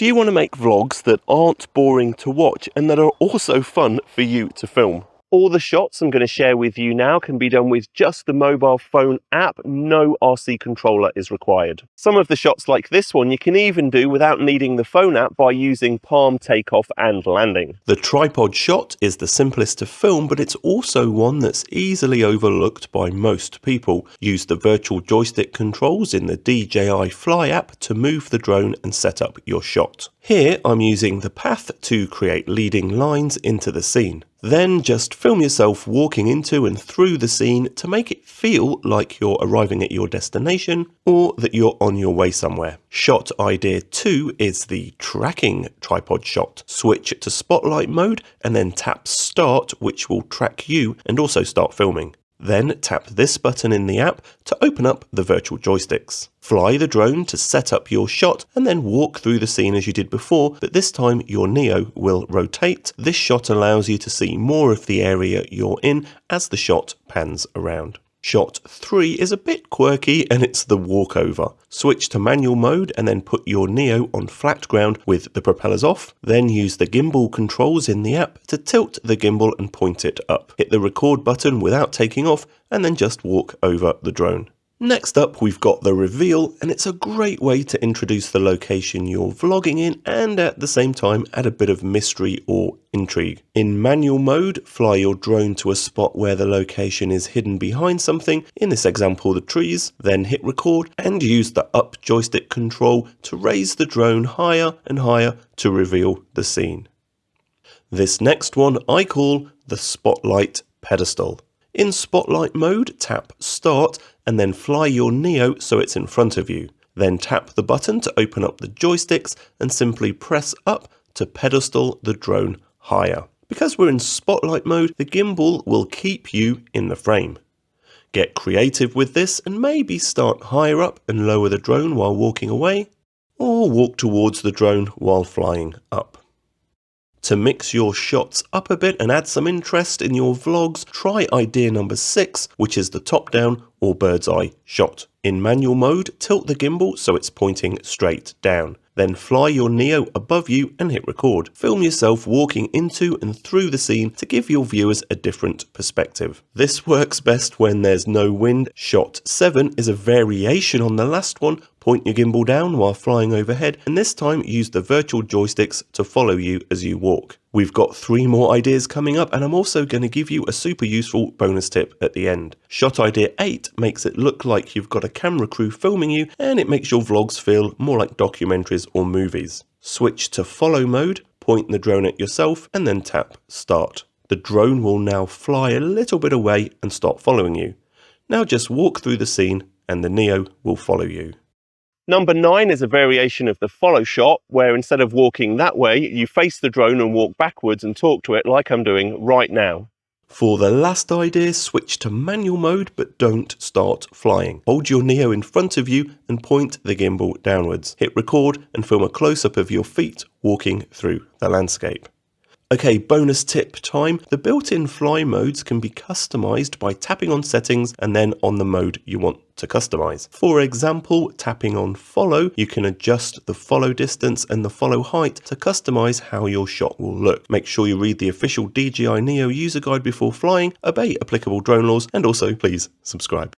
Do you want to make vlogs that aren't boring to watch and that are also fun for you to film? All the shots I'm going to share with you now can be done with just the mobile phone app. No RC controller is required. Some of the shots like this one you can even do without needing the phone app by using palm takeoff and landing. The tripod shot is the simplest to film, but it's also one that's easily overlooked by most people. Use the virtual joystick controls in the DJI Fly app to move the drone and set up your shot. Here I'm using the path to create leading lines into the scene. Then just film yourself walking into and through the scene to make it feel like you're arriving at your destination or that you're on your way somewhere. Shot idea 2 is the tracking tripod shot. Switch to spotlight mode and then tap start, which will track you and also start filming. Then tap this button in the app to open up the virtual joysticks. Fly the drone to set up your shot and then walk through the scene as you did before, but this time your Neo will rotate. This shot allows you to see more of the area you're in as the shot pans around. Shot 3 is a bit quirky and it's the walkover. Switch to manual mode and then put your Neo on flat ground with the propellers off. Then use the gimbal controls in the app to tilt the gimbal and point it up. Hit the record button without taking off and then just walk over the drone. Next up, we've got the reveal, and it's a great way to introduce the location you're vlogging in and at the same time add a bit of mystery or intrigue. In manual mode, fly your drone to a spot where the location is hidden behind something, in this example the trees, then hit record and use the up joystick control to raise the drone higher and higher to reveal the scene. This next one I call the spotlight pedestal. In spotlight mode, tap start and then fly your Neo so it's in front of you. Then tap the button to open up the joysticks and simply press up to pedestal the drone higher. Because we're in spotlight mode, the gimbal will keep you in the frame. Get creative with this and maybe start higher up and lower the drone while walking away, or walk towards the drone while flying up. To mix your shots up a bit and add some interest in your vlogs, try idea number 6, which is the top-down or bird's eye shot. In manual mode, tilt the gimbal so it's pointing straight down. Then fly your Neo above you and hit record. Film yourself walking into and through the scene to give your viewers a different perspective. This works best when there's no wind. Shot 7 is a variation on the last one. Point your gimbal down while flying overhead, and this time use the virtual joysticks to follow you as you walk. We've got 3 more ideas coming up, and I'm also going to give you a super useful bonus tip at the end. Shot idea 8 makes it look like you've got a camera crew filming you, and it makes your vlogs feel more like documentaries or movies. Switch to follow mode, point the drone at yourself, and then tap start. The drone will now fly a little bit away and start following you. Now just walk through the scene, and the Neo will follow you. Number 9 is a variation of the follow shot, where instead of walking that way, you face the drone and walk backwards and talk to it like I'm doing right now. For the last idea, switch to manual mode, but don't start flying. Hold your Neo in front of you and point the gimbal downwards. Hit record and film a close-up of your feet walking through the landscape. Okay, bonus tip time. The built-in fly modes can be customized by tapping on settings and then on the mode you want to customize. For example, tapping on follow, you can adjust the follow distance and the follow height to customize how your shot will look. Make sure you read the official DJI Neo user guide before flying, obey applicable drone laws, and also please subscribe.